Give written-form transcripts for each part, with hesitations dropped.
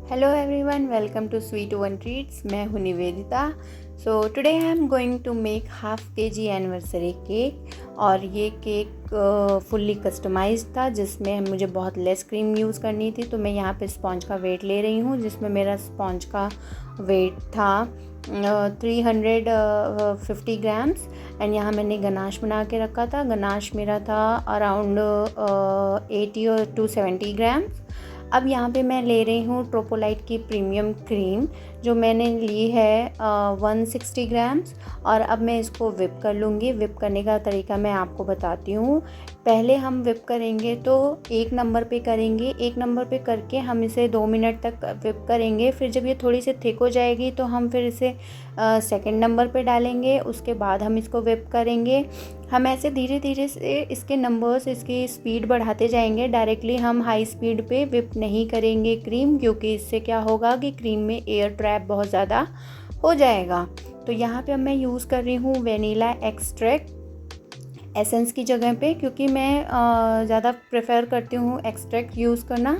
Hello everyone, welcome to Sweet One Treats. मैं हूँ Nivedita. So today I am going to make half kg anniversary cake. और ये cake fully customised था जिसमें मुझे बहुत लेस क्रीम यूज़ करनी थी. तो मैं यहाँ पे स्पॉन्ज का वेट ले रही हूँ जिसमें मेरा स्पॉन्ज का वेट था 350 ग्राम्स. एंड यहाँ मैंने गनाश बना के रखा था. गनाश मेरा था अराउंड 80 to 70 ग्राम्स. अब यहाँ पे मैं ले रही हूँ ट्रोपोलाइट की प्रीमियम क्रीम जो मैंने ली है 160 ग्राम्स. और अब मैं इसको विप कर लूँगी. विप करने का तरीका मैं आपको बताती हूँ. पहले हम विप करेंगे तो 1 नंबर पे करेंगे. 1 नंबर पे करके हम इसे 2 मिनट तक विप करेंगे. फिर जब ये थोड़ी सी थिक हो जाएगी तो हम फिर इसे सेकंड नंबर पे डालेंगे. उसके बाद हम इसको विप करेंगे. हम ऐसे धीरे धीरे से इसके नंबर्स, इसकी स्पीड बढ़ाते जाएंगे. डायरेक्टली हम हाई स्पीड पे विप नहीं करेंगे क्रीम, क्योंकि इससे क्या होगा कि क्रीम में एयर ट्रैप बहुत ज़्यादा हो जाएगा. तो यहाँ पे अब मैं यूज़ कर रही हूँ वेनिला एक्सट्रैक्ट एसेंस की जगह पे, क्योंकि मैं ज़्यादा प्रेफर करती हूँ एक्सट्रैक्ट यूज़ करना.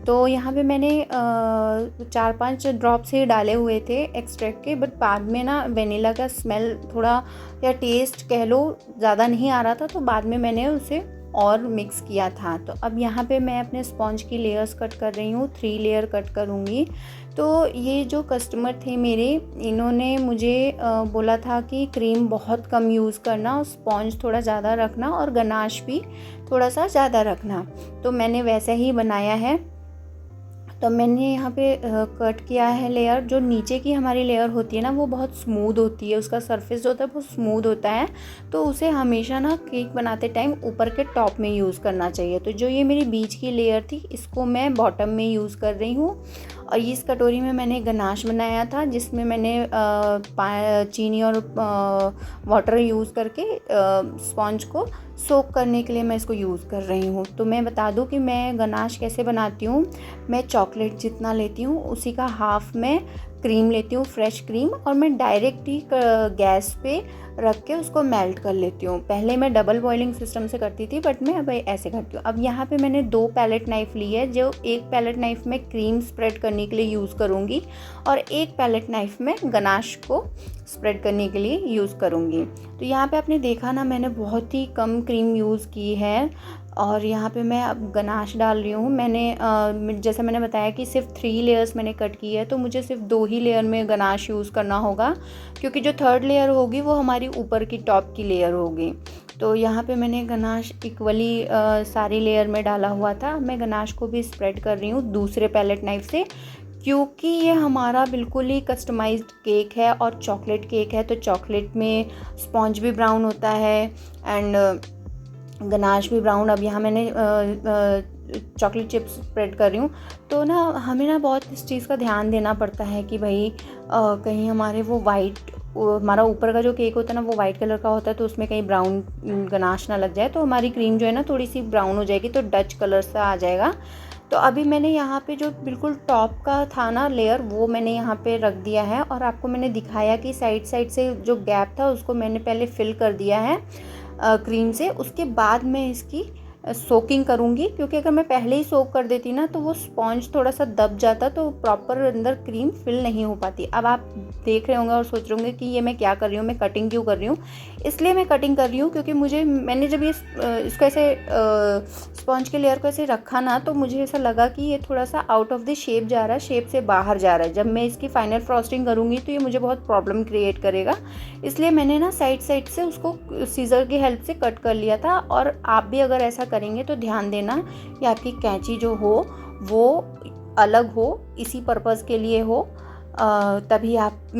तो यहाँ पे मैंने 4-5 ड्रॉप्स ही डाले हुए थे एक्सट्रैक्ट के. बट बाद में ना वेनिला का स्मेल थोड़ा, या टेस्ट कह लो, ज़्यादा नहीं आ रहा था. तो बाद में मैंने उसे और मिक्स किया था. तो अब यहाँ पे मैं अपने स्पॉन्ज की लेयर्स कट कर रही हूँ. 3 लेयर कट करूँगी. तो ये जो कस्टमर थे मेरे, इन्होंने मुझे बोला था कि क्रीम बहुत कम यूज़ करना, स्पॉन्ज थोड़ा ज़्यादा रखना और गनाश भी थोड़ा सा ज़्यादा रखना. तो मैंने वैसे ही बनाया है. तो मैंने यहाँ पे कट किया है लेयर. जो नीचे की हमारी लेयर होती है ना, वो बहुत स्मूथ होती है. उसका सरफेस जो होता है वो स्मूथ होता है. तो उसे हमेशा ना केक बनाते टाइम ऊपर के टॉप में यूज़ करना चाहिए. तो जो ये मेरी बीच की लेयर थी, इसको मैं बॉटम में यूज़ कर रही हूँ. और इस कटोरी में मैंने गनाश बनाया था जिसमें मैंने चीनी और वाटर यूज़ करके स्पॉन्ज को सोक करने के लिए मैं इसको यूज़ कर रही हूँ. तो मैं बता दूँ कि मैं गनाश कैसे बनाती हूँ. मैं चॉकलेट जितना लेती हूँ उसी का हाफ में क्रीम लेती हूँ, फ्रेश क्रीम, और मैं डायरेक्ट ही गैस पे रख के उसको मेल्ट कर लेती हूँ. पहले मैं डबल बॉइलिंग सिस्टम से करती थी, बट मैं अब ऐसे करती हूँ. अब यहाँ पे मैंने 2 पैलेट नाइफ़ ली है. जो एक पैलेट नाइफ़ में क्रीम स्प्रेड करने के लिए यूज़ करूँगी और एक पैलेट नाइफ़ में गनाश को स्प्रेड करने के लिए यूज़ करूँगी. तो यहाँ पे आपने देखा ना, मैंने बहुत ही कम क्रीम यूज़ की है. और यहाँ पे मैं अब गनाश डाल रही हूँ. मैंने जैसा मैंने बताया कि सिर्फ 3 लेयर्स मैंने कट की है, तो मुझे सिर्फ 2 ही लेयर में गनाश यूज़ करना होगा, क्योंकि जो 3rd लेयर होगी वो हमारी ऊपर की टॉप की लेयर होगी. तो यहाँ पे मैंने गनाश इक्वली सारी लेयर में डाला हुआ था. मैं गनाश को भी स्प्रेड कर रही हूँ दूसरे पैलेट नाइफ से, क्योंकि ये हमारा बिल्कुल ही कस्टमाइज्ड केक है और चॉकलेट केक है. तो चॉकलेट में स्पॉन्ज भी ब्राउन होता है एंड गनाश भी ब्राउन. अब यहाँ मैंने चॉकलेट चिप्स स्प्रेड कर रही हूँ. तो ना हमें ना बहुत इस चीज़ का ध्यान देना पड़ता है कि भाई कहीं हमारे वो वाइट, हमारा ऊपर का जो केक होता है ना वो वाइट कलर का होता है, तो उसमें कहीं ब्राउन गनाश ना लग जाए. तो हमारी क्रीम जो है ना थोड़ी सी ब्राउन हो जाएगी, तो डच कलर सा आ जाएगा. तो अभी मैंने यहाँ पे जो बिल्कुल टॉप का था ना लेयर, वो मैंने यहाँ पे रख दिया है. और आपको मैंने दिखाया कि साइड से जो गैप था उसको मैंने पहले फिल कर दिया है क्रीम से. उसके बाद मैं इसकी सोकिंग करूँगी, क्योंकि अगर मैं पहले ही सोक कर देती ना तो वो स्पॉन्ज थोड़ा सा दब जाता, तो प्रॉपर अंदर क्रीम फिल नहीं हो पाती. अब आप देख रहे होंगे और सोच रहे होंगे कि ये मैं क्या कर रही हूँ, मैं कटिंग क्यों कर रही हूँ. इसलिए मैं कटिंग कर रही हूँ क्योंकि मैंने जब इसको ऐसे स्पॉन्ज के लेयर को ऐसे रखा ना, तो मुझे ऐसा लगा कि ये थोड़ा सा आउट ऑफ द शेप जा रहा है, शेप से बाहर जा रहा है. जब मैं इसकी फाइनल फ्रॉस्टिंग करूँगी तो ये मुझे बहुत प्रॉब्लम क्रिएट करेगा. इसलिए मैंने ना साइड से उसको सीज़र की हेल्प से कट कर लिया था. और आप भी अगर ऐसा करेंगे तो ध्यान देना कि आपकी कैंची जो हो वो अलग हो, इसी पर्पज़ के लिए हो, तभी आप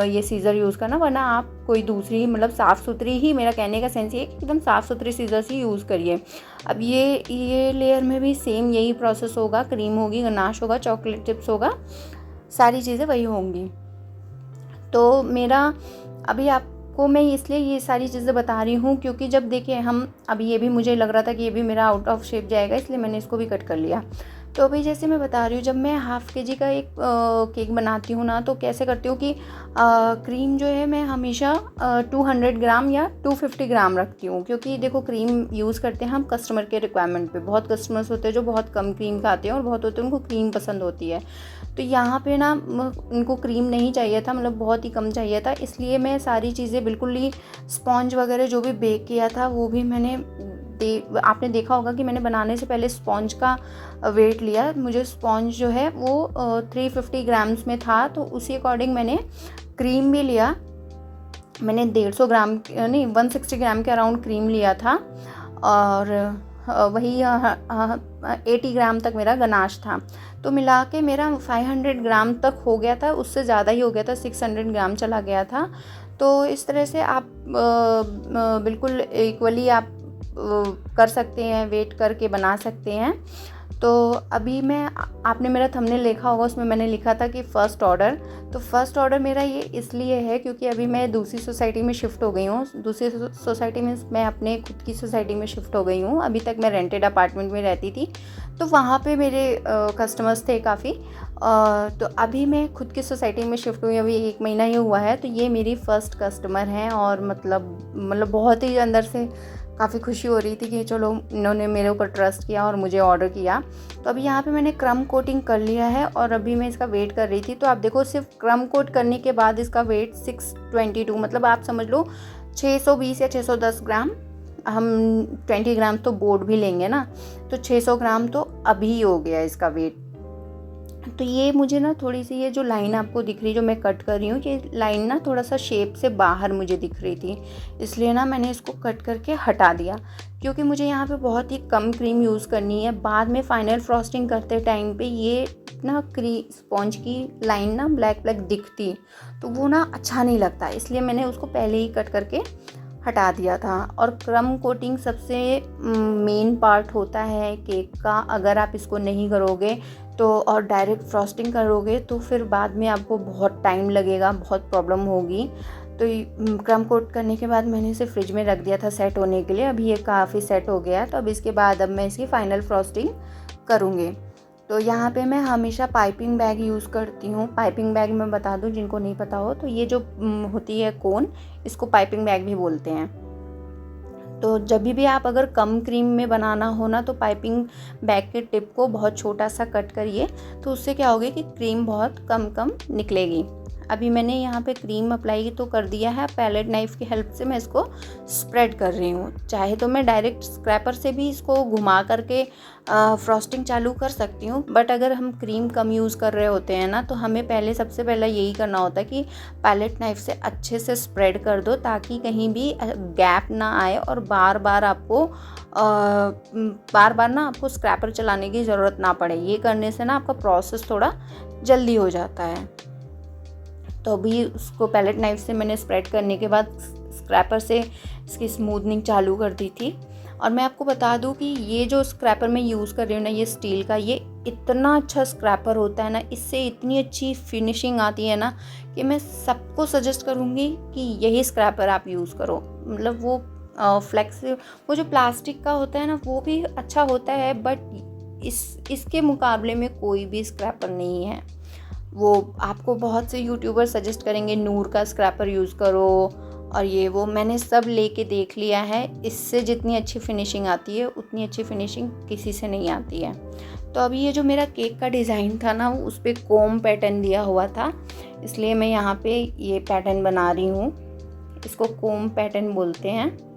ये सीज़र यूज़ करना. वरना आप कोई दूसरी, मतलब साफ़ सुथरी ही, मेरा कहने का सेंस ये है कि एकदम साफ़ सुथरी सीज़र्स ही यूज़ करिए. अब ये लेयर में भी सेम यही प्रोसेस होगा. क्रीम होगी, गनाश होगा, चॉकलेट चिप्स होगा, सारी चीज़ें वही होंगी. तो मेरा अभी आपको मैं इसलिए ये सारी चीज़ें बता रही हूँ क्योंकि जब देखिए हम, अभी ये भी मुझे लग रहा था कि ये भी मेरा आउट ऑफ शेप जाएगा, इसलिए मैंने इसको भी कट कर लिया. तो अभी जैसे मैं बता रही हूँ, जब मैं हाफ़ केजी का एक केक बनाती हूँ ना, तो कैसे करती हूँ कि क्रीम जो है मैं हमेशा 200 ग्राम या 250 ग्राम रखती हूँ, क्योंकि देखो क्रीम यूज़ करते हैं हम कस्टमर के रिक्वायरमेंट पे। बहुत कस्टमर्स होते हैं जो बहुत कम क्रीम खाते हैं और बहुत होते हैं उनको क्रीम पसंद होती है। तो यहाँ पे ना उनको क्रीम नहीं चाहिए था, मतलब बहुत ही कम चाहिए था, इसलिए मैं सारी चीज़ें बिल्कुल ही स्पॉन्ज वगैरह जो भी बेक किया था वो भी मैंने आपने देखा होगा कि मैंने बनाने से पहले स्पॉन्ज का वेट लिया। मुझे स्पॉन्ज जो है वो 350 ग्राम्स में था, तो उसी अकॉर्डिंग मैंने क्रीम भी लिया। मैंने 150 ग्राम नहीं 160 ग्राम के अराउंड क्रीम लिया था, और वही 80 ग्राम तक मेरा गनाश था। तो मिला के मेरा 500 ग्राम तक हो गया था, उससे ज़्यादा ही हो गया था, 600 ग्राम चला गया था। तो इस तरह से आप बिल्कुल इक्वली आप कर सकते हैं, वेट करके बना सकते हैं। तो अभी मैं आपने मेरा थंबनेल देखा होगा, उसमें मैंने लिखा था कि फ़र्स्ट ऑर्डर। तो फ़र्स्ट ऑर्डर मेरा ये इसलिए है क्योंकि अभी मैं दूसरी सोसाइटी में शिफ्ट हो गई हूँ। दूसरी सोसाइटी में मैं अपने खुद की सोसाइटी में शिफ्ट हो गई हूँ। अभी तक मैं रेंटेड अपार्टमेंट में रहती थी, तो वहाँ पे मेरे कस्टमर्स थे काफ़ी। तो अभी मैं खुद की सोसाइटी में शिफ्ट हुई, अभी 1 महीना ही हुआ है। तो ये मेरी फ़र्स्ट कस्टमर हैं, और मतलब बहुत ही अंदर से काफ़ी खुशी हो रही थी कि चलो इन्होंने मेरे ऊपर ट्रस्ट किया और मुझे ऑर्डर किया। तो अभी यहाँ पे मैंने क्रम कोटिंग कर लिया है, और अभी मैं इसका वेट कर रही थी। तो आप देखो, सिर्फ क्रम कोट करने के बाद इसका वेट 622, मतलब आप समझ लो 620 या 610 ग्राम। हम 20 ग्राम तो बोर्ड भी लेंगे ना, तो 600 ग्राम तो अभी हो गया इसका वेट। तो ये मुझे ना थोड़ी सी ये जो लाइन आपको दिख रही, जो मैं कट कर रही हूँ, ये लाइन ना थोड़ा सा शेप से बाहर मुझे दिख रही थी, इसलिए ना मैंने इसको कट करके हटा दिया, क्योंकि मुझे यहाँ पे बहुत ही कम क्रीम यूज़ करनी है। बाद में फाइनल फ्रॉस्टिंग करते टाइम पे ये ना स्पॉन्ज की लाइन ना ब्लैक ब्लैक दिखती, तो वो ना अच्छा नहीं लगता, इसलिए मैंने उसको पहले ही कट करके हटा दिया था। और क्रम कोटिंग सबसे मेन पार्ट होता है केक का। अगर आप इसको नहीं करोगे तो और डायरेक्ट फ्रॉस्टिंग करोगे तो फिर बाद में आपको बहुत टाइम लगेगा, बहुत प्रॉब्लम होगी। तो क्रम कोट करने के बाद मैंने इसे फ्रिज में रख दिया था सेट होने के लिए। अभी ये काफ़ी सेट हो गया है, तो अब इसके बाद अब मैं इसकी फ़ाइनल फ्रॉस्टिंग करूँगी। तो यहाँ पे मैं हमेशा पाइपिंग बैग यूज़ करती हूँ। पाइपिंग बैग मैं बता दूँ जिनको नहीं पता हो, तो ये जो होती है कोन, इसको पाइपिंग बैग भी बोलते हैं। तो जब भी आप अगर कम क्रीम में बनाना हो ना, तो पाइपिंग बैग के टिप को बहुत छोटा सा कट करिए, तो उससे क्या होगा कि क्रीम बहुत कम निकलेगी। अभी मैंने यहाँ पे क्रीम अप्लाई तो कर दिया है, पैलेट नाइफ़ की हेल्प से मैं इसको स्प्रेड कर रही हूँ। चाहे तो मैं डायरेक्ट स्क्रैपर से भी इसको घुमा करके फ्रॉस्टिंग चालू कर सकती हूँ, बट अगर हम क्रीम कम यूज़ कर रहे होते हैं ना, तो हमें सबसे पहले यही करना होता है कि पैलेट नाइफ़ से अच्छे से स्प्रेड कर दो, ताकि कहीं भी गैप ना आए और बार बार ना आपको स्क्रैपर चलाने की ज़रूरत ना पड़े। ये करने से ना आपका प्रोसेस थोड़ा जल्दी हो जाता है। तो अभी उसको पैलेट नाइफ से मैंने स्प्रेड करने के बाद स्क्रैपर से इसकी स्मूथनिंग चालू कर दी थी। और मैं आपको बता दूं कि ये जो स्क्रैपर मैं यूज़ कर रही हूँ ना, ये स्टील का, ये इतना अच्छा स्क्रैपर होता है ना, इससे इतनी अच्छी फिनिशिंग आती है ना, कि मैं सबको सजेस्ट करूँगी कि यही स्क्रैपर आप यूज़ करो। मतलब वो वो जो प्लास्टिक का होता है ना, वो भी अच्छा होता है, बट इसके मुकाबले में कोई भी स्क्रैपर नहीं है। वो आपको बहुत से यूट्यूबर सजेस्ट करेंगे नूर का स्क्रैपर यूज़ करो, और ये वो मैंने सब लेके देख लिया है। इससे जितनी अच्छी फिनिशिंग आती है, उतनी अच्छी फिनिशिंग किसी से नहीं आती है। तो अभी ये जो मेरा केक का डिज़ाइन था ना, उस पर कोम पैटर्न दिया हुआ था, इसलिए मैं यहाँ पे ये पैटर्न बना रही हूँ। इसको कोम पैटर्न बोलते हैं।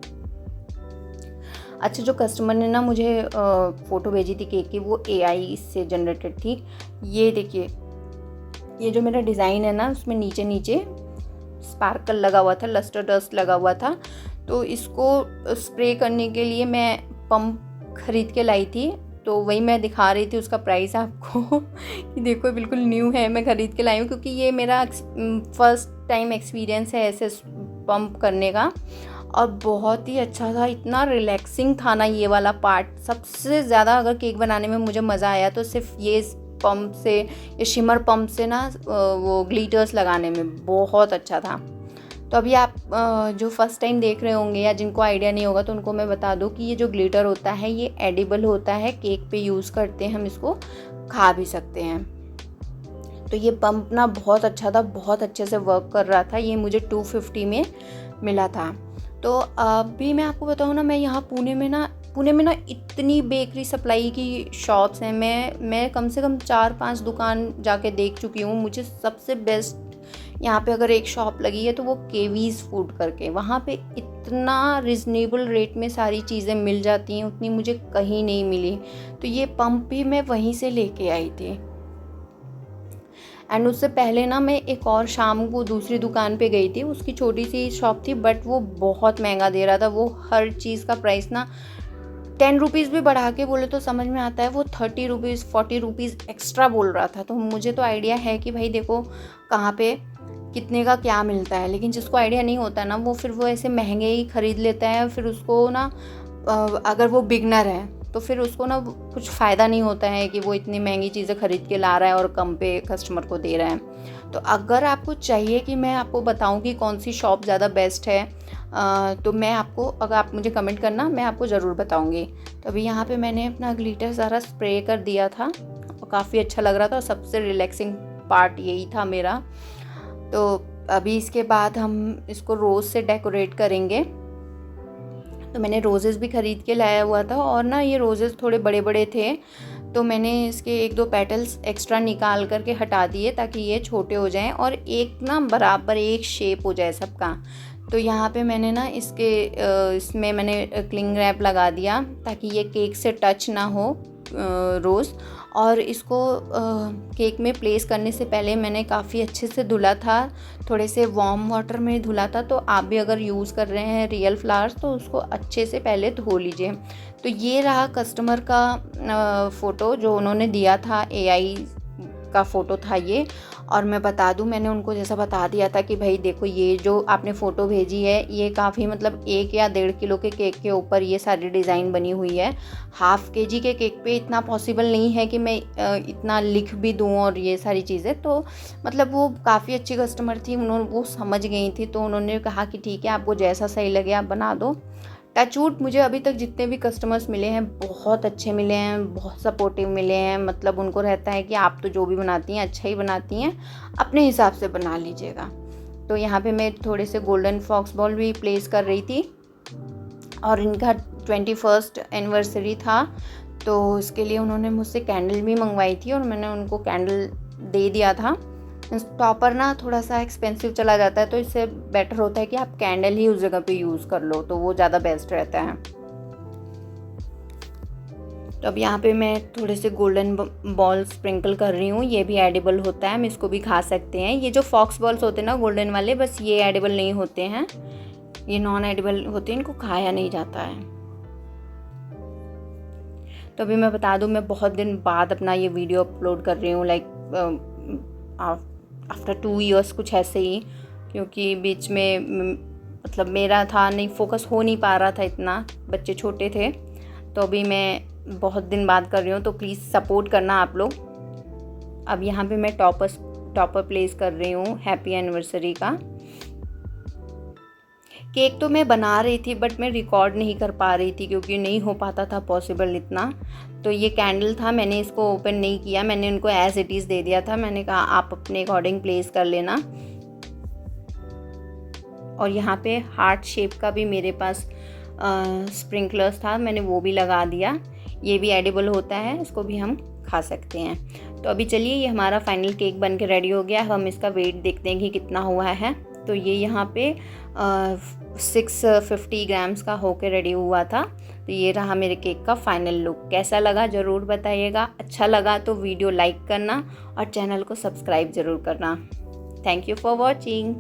अच्छा, जो कस्टमर ने ना मुझे फ़ोटो भेजी थी केक की, वो AI से जनरेटेड थी। ये देखिए, ये जो मेरा डिज़ाइन है ना, उसमें नीचे नीचे स्पार्कल लगा हुआ था, लस्टर डस्ट लगा हुआ था। तो इसको स्प्रे करने के लिए मैं पंप ख़रीद के लाई थी, तो वही मैं दिखा रही थी उसका प्राइस आपको। ये देखो, बिल्कुल न्यू है, मैं ख़रीद के लाई हूँ, क्योंकि ये मेरा फर्स्ट टाइम एक्सपीरियंस है ऐसे पंप करने का, और बहुत ही अच्छा था। इतना रिलैक्सिंग था ना ये वाला पार्ट। सबसे ज़्यादा अगर केक बनाने में मुझे मज़ा आया तो सिर्फ ये पंप से, ये शिमर पंप से ना वो ग्लिटर्स लगाने में बहुत अच्छा था। तो अभी आप जो फर्स्ट टाइम देख रहे होंगे या जिनको आइडिया नहीं होगा तो उनको मैं बता दूं कि ये जो ग्लिटर होता है ये एडिबल होता है, केक पे यूज़ करते हैं, हम इसको खा भी सकते हैं। तो ये पंप ना बहुत अच्छा था, बहुत अच्छे से वर्क कर रहा था। ये मुझे 250 में मिला था। तो अभी मैं आपको बताऊँ ना, मैं यहाँ पुणे में ना इतनी बेकरी सप्लाई की शॉप्स हैं। मैं कम से कम 4-5 दुकान जाके देख चुकी हूँ। मुझे सबसे बेस्ट यहाँ पे अगर एक शॉप लगी है तो वो केवीज़ फूड करके, वहाँ पे इतना रिजनेबल रेट में सारी चीज़ें मिल जाती हैं, उतनी मुझे कहीं नहीं मिली। तो ये पंप भी मैं वहीं से लेके आई थी। एंड उससे पहले ना मैं एक और शाम को दूसरी दुकान पे गई थी, उसकी छोटी सी शॉप थी बट वो बहुत महंगा दे रहा था। वो हर चीज़ का प्राइस ना 10 रुपीज़ भी बढ़ा के बोले तो समझ में आता है, वो 30 रुपीज़ 40 रुपीज़ एक्स्ट्रा बोल रहा था। तो मुझे तो आइडिया है कि भाई देखो कहाँ पे कितने का क्या मिलता है, लेकिन जिसको आइडिया नहीं होता ना वो ऐसे महंगे ही ख़रीद लेता है। फिर उसको ना अगर वो बिगनर है तो फिर उसको ना कुछ फ़ायदा नहीं होता है कि वो इतनी महंगी चीज़ें ख़रीद के ला रहा है और कम पे कस्टमर को दे रहा है। तो अगर आपको चाहिए कि मैं आपको बताऊं कि कौन सी शॉप ज़्यादा बेस्ट है, तो मैं आपको, अगर आप मुझे कमेंट करना, मैं आपको ज़रूर बताऊंगी। तो अभी यहाँ पे मैंने अपना ग्लिटर सारा स्प्रे कर दिया था और काफ़ी अच्छा लग रहा था और सबसे रिलैक्सिंग पार्ट यही था मेरा। तो अभी इसके बाद हम इसको रोज़ से डेकोरेट करेंगे। तो मैंने रोज़ेज़ भी ख़रीद के लाया हुआ था और ना ये रोज़ेज़ थोड़े बड़े बड़े थे, तो मैंने इसके 1-2 पेटल्स एक्स्ट्रा निकाल करके हटा दिए ताकि ये छोटे हो जाएं और एक ना बराबर एक शेप हो जाए सबका। तो यहाँ पे मैंने ना इसमें मैंने क्लिंग रैप लगा दिया ताकि ये केक से टच ना हो रोज़। और इसको केक में प्लेस करने से पहले मैंने काफ़ी अच्छे से धुला था, थोड़े से वार्म वाटर में धुला था। तो आप भी अगर यूज़ कर रहे हैं रियल फ्लावर्स तो उसको अच्छे से पहले धो लीजिए। तो ये रहा कस्टमर का फ़ोटो जो उन्होंने दिया था, AI का फ़ोटो था ये। और मैं बता दूं, मैंने उनको जैसा बता दिया था कि भाई देखो ये जो आपने फ़ोटो भेजी है ये काफ़ी मतलब 1 या 1.5 किलो के केक के ऊपर ये सारी डिज़ाइन बनी हुई है। ½ kg के केक पे इतना पॉसिबल नहीं है कि मैं इतना लिख भी दूं और ये सारी चीज़ें। तो मतलब वो काफ़ी अच्छी कस्टमर थी, वो समझ गई थी। तो उन्होंने कहा कि ठीक है, आपको जैसा सही लगे आप बना दो। टचवुड मुझे अभी तक जितने भी कस्टमर्स मिले हैं बहुत अच्छे मिले हैं, बहुत सपोर्टिव मिले हैं। मतलब उनको रहता है कि आप तो जो भी बनाती हैं अच्छा ही बनाती हैं, अपने हिसाब से बना लीजिएगा। तो यहाँ पे मैं थोड़े से गोल्डन फॉक्स बॉल भी प्लेस कर रही थी और इनका 21st एनिवर्सरी था, तो इसके लिए उन्होंने मुझसे कैंडल भी मंगवाई थी और मैंने उनको कैंडल दे दिया था। टॉपर ना थोड़ा सा एक्सपेंसिव चला जाता है, तो इससे बेटर होता है कि आप कैंडल ही उस जगह पे यूज़ कर लो, तो वो ज़्यादा बेस्ट रहता है। तो अब यहाँ पे मैं थोड़े से गोल्डन बॉल स्प्रिंकल कर रही हूँ। ये भी एडिबल होता है, हम इसको भी खा सकते हैं। ये जो फॉक्स बॉल्स होते हैं ना गोल्डन वाले, बस ये एडिबल नहीं होते हैं, ये नॉन एडिबल होते हैं, इनको खाया नहीं जाता है। तो अभी मैं बता दूँ, मैं बहुत दिन बाद अपना ये वीडियो अपलोड कर रही हूँ, लाइक आफ्टर 2 years कुछ ऐसे ही, क्योंकि बीच में मतलब मेरा था नहीं, फोकस हो नहीं पा रहा था इतना, बच्चे छोटे थे। तो अभी मैं बहुत दिन बाद कर रही हूँ, तो प्लीज़ सपोर्ट करना आप लोग। अब यहाँ पे मैं टॉपर प्लेस कर रही हूँ हैप्पी एनिवर्सरी का। केक तो मैं बना रही थी बट मैं रिकॉर्ड नहीं कर पा रही थी क्योंकि नहीं हो पाता था पॉसिबल इतना। तो ये कैंडल था, मैंने इसको ओपन नहीं किया, मैंने उनको एज इट इज़ दे दिया था। मैंने कहा आप अपने अकॉर्डिंग प्लेस कर लेना। और यहाँ पे हार्ट शेप का भी मेरे पास स्प्रिंकलर्स था, मैंने वो भी लगा दिया। ये भी एडिबल होता है, इसको भी हम खा सकते हैं। तो अभी चलिए, ये हमारा फाइनल केक बन के रेडी हो गया। हम इसका वेट देखते हैं कि कितना हुआ है। तो ये यहाँ पे 650 ग्राम्स का होके रेडी हुआ था। तो ये रहा मेरे केक का फाइनल लुक। कैसा लगा ज़रूर बताइएगा। अच्छा लगा तो वीडियो लाइक करना और चैनल को सब्सक्राइब ज़रूर करना। Thank you for watching.